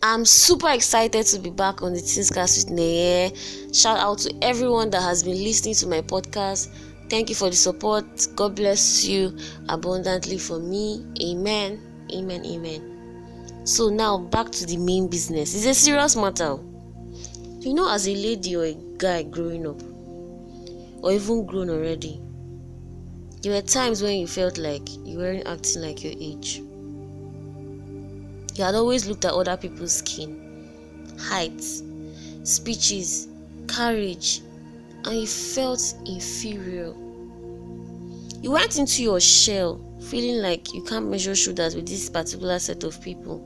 I'm super excited to be back on the Teens Class with Neye. Shout out to everyone that has been listening to my podcast. Thank you for the support. God bless you abundantly for me. Amen. Amen. Amen. So now back to the main business. It's a serious matter. As a lady or a guy growing up, or even grown already, there were times when you felt like you weren't acting like your age. You had always looked at other people's skin, height, speeches, courage, and you felt inferior. You went into your shell feeling like you can't measure shoulders with this particular set of people.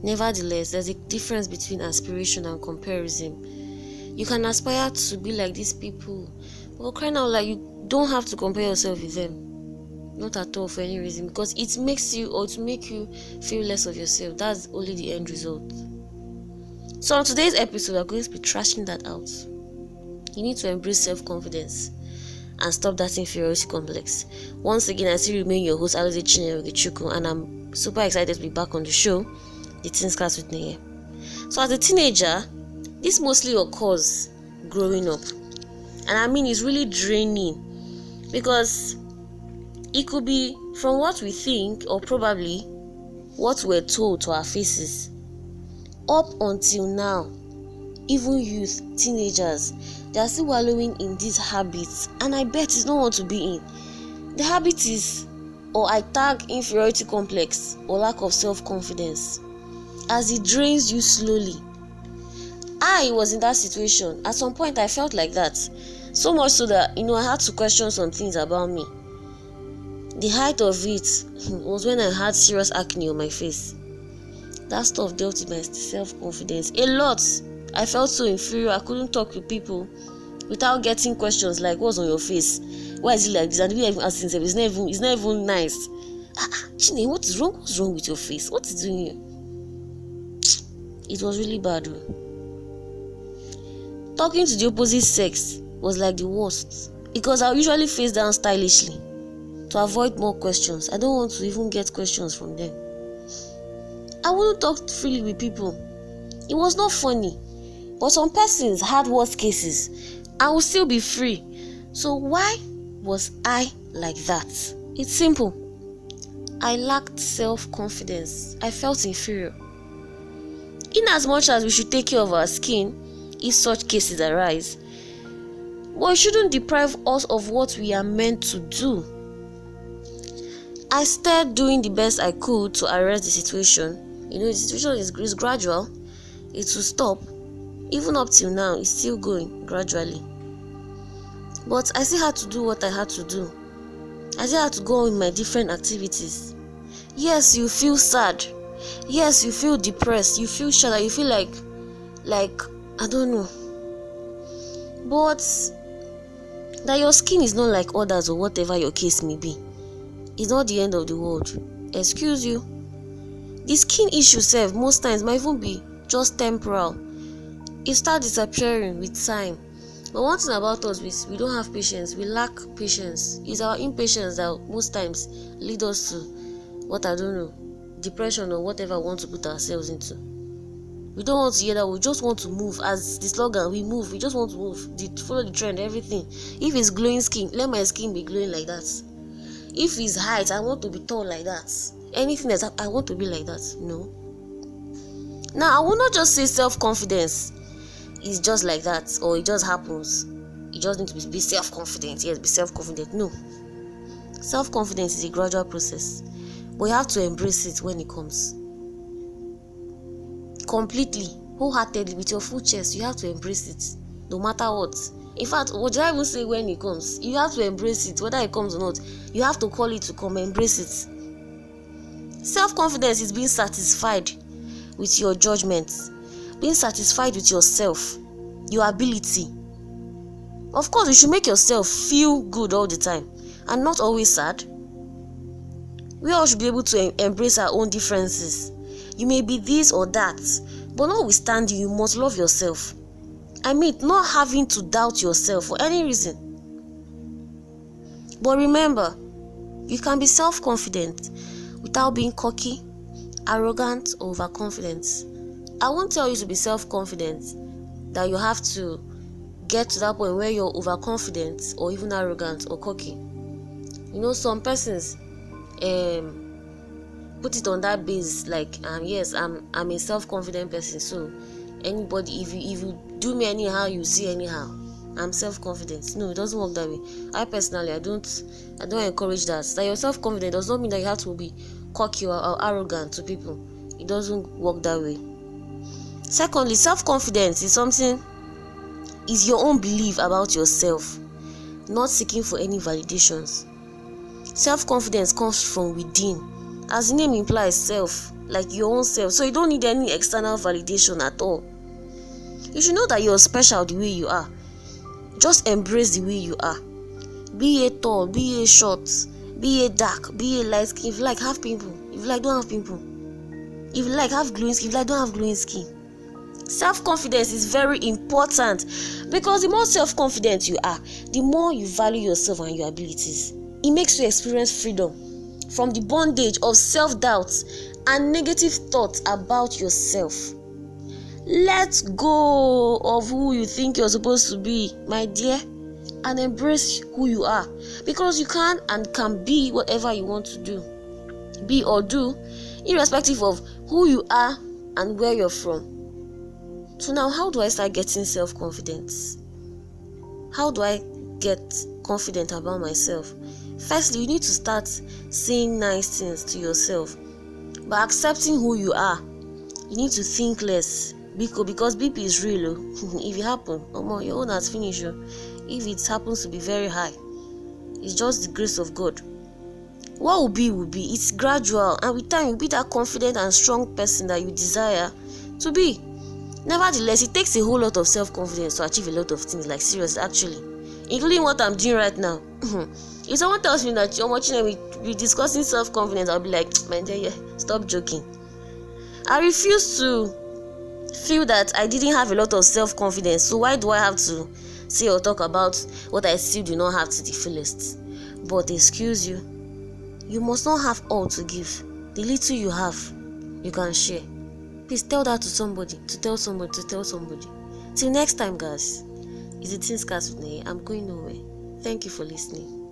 Nevertheless, there's a difference between aspiration and comparison. You can aspire to be like these people, but crying out loud, you don't have to compare yourself with them. Not at all, for any reason, because it makes you, or to make you feel less of yourself. That's only the end result. So on today's episode, we're going to be trashing that out. You need to embrace self-confidence and stop that inferiority complex. Once again, I still remain your host, Alose Chinyere, and I'm super excited to be back on the show, the Teens Class with Neye. So as a teenager, this mostly occurs growing up, and it's really draining, because it could be from what we think, or probably what we're told to our faces. Up until now, even youth, teenagers, they are still wallowing in these habits, and I bet it's not one to be in. The habit is, or I tag inferiority complex or lack of self-confidence, as it drains you slowly. I was in that situation. At some point, I felt like that. So much so that, I had to question some things about me. The height of it was when I had serious acne on my face. That stuff dealt with my self-confidence a lot. I felt so inferior. I couldn't talk with people without getting questions like, "What's on your face? Why is it like this?" And people even asking themselves, it's not even nice. Chine, what is wrong? What's wrong with your face? What is doing here? It was really bad. Talking to the opposite sex was like the worst, because I usually face down stylishly to avoid more questions. I don't want to even get questions from them. I wouldn't talk freely with people. It was not funny, but some persons had worse cases and would still be free. So why was I like that? It's simple. I lacked self-confidence. I felt inferior. In as much as we should take care of our skin if such cases arise, but it shouldn't deprive us of what we are meant to do. I started doing the best I could to arrest the situation. The situation is gradual. It will stop. Even up till now, it's still going gradually. But I still had to do what I had to do. I still had to go on with my different activities. Yes, you feel sad. Yes, you feel depressed. You feel shattered. You feel like I don't know. But that your skin is not like others, or whatever your case may be, it's not the end of the world. Excuse you. The skin issue most times might even be just temporal. It starts disappearing with time. But one thing about us, we don't have patience. We lack patience. It's our impatience that most times lead us to depression or whatever we want to put ourselves into. We don't want to hear that. We just want to move. As the slogan, we move. We just want to move. Follow the trend, everything. If it's glowing skin, let my skin be glowing like that. If it's height, I want to be tall like that. Anything else, I want to be like that. No. Now, I will not just say self-confidence is just like that, or it just happens. You just need to be self-confident. Yes, be self-confident. No. Self-confidence is a gradual process, but you have to embrace it when it comes. Completely, wholeheartedly, with your full chest. You have to embrace it, no matter what. In fact, what did I even say when it comes? You have to embrace it, whether it comes or not. You have to call it to come, embrace it. Self-confidence is being satisfied with your judgments, being satisfied with yourself, your ability. Of course, you should make yourself feel good all the time and not always sad. We all should be able to embrace our own differences. You may be this or that, but notwithstanding, you must love yourself. Not having to doubt yourself for any reason. But remember, you can be self-confident without being cocky, Arrogant or overconfident? I won't tell you to be self-confident, that you have to get to that point where you're overconfident or even arrogant or cocky. Some persons put it on that base, like yes, I'm a self-confident person, so anybody, if you do me anyhow, you see anyhow, I'm self-confident. No, it doesn't work that way. I personally, I don't encourage that. That you're self-confident does not mean that you have to be cocky or arrogant to people. It doesn't work that way. Secondly, self-confidence is your own belief about yourself, not seeking for any validations. Self-confidence comes from within, as the name implies, self, like your own self. So you don't need any external validation at all. You should know that you're special the way you are. Just embrace the way you are. Be it tall, be it short, be it dark, be it light skin. If you like, have pimple. If you like, don't have pimple. If you like, have glowing skin. If you like, don't have glowing skin. Self-confidence is very important, because the more self-confident you are, the more you value yourself and your abilities. It makes you experience freedom from the bondage of self-doubt and negative thoughts about yourself. Let go of who you think you're supposed to be, my dear, and embrace who you are, because you can and can be whatever you want to be or do, irrespective of who you are and where you're from. So now, how do I start getting self-confidence? How do I get confident about myself? Firstly, you need to start saying nice things to yourself. By accepting who you are, you need to think less, because BP is real. If it happens, your own has finished. If it happens to be very high, it's just the grace of God. What will be. It's gradual, and with time, you'll be that confident and strong person that you desire to be. Nevertheless, it takes a whole lot of self-confidence to achieve a lot of things, like seriously, actually, including what I'm doing right now. If someone tells me that you're watching and we're discussing self-confidence, I'll be like, man, yeah, stop joking. I refuse to feel that I didn't have a lot of self-confidence, so why do I have to say or talk about what I still do not have to the fullest? But excuse you, you must not have all to give. The little you have, you can share. Please tell that to somebody, to tell somebody. Till next time, guys. It's the Teens Cast with me. I'm going nowhere. Thank you for listening.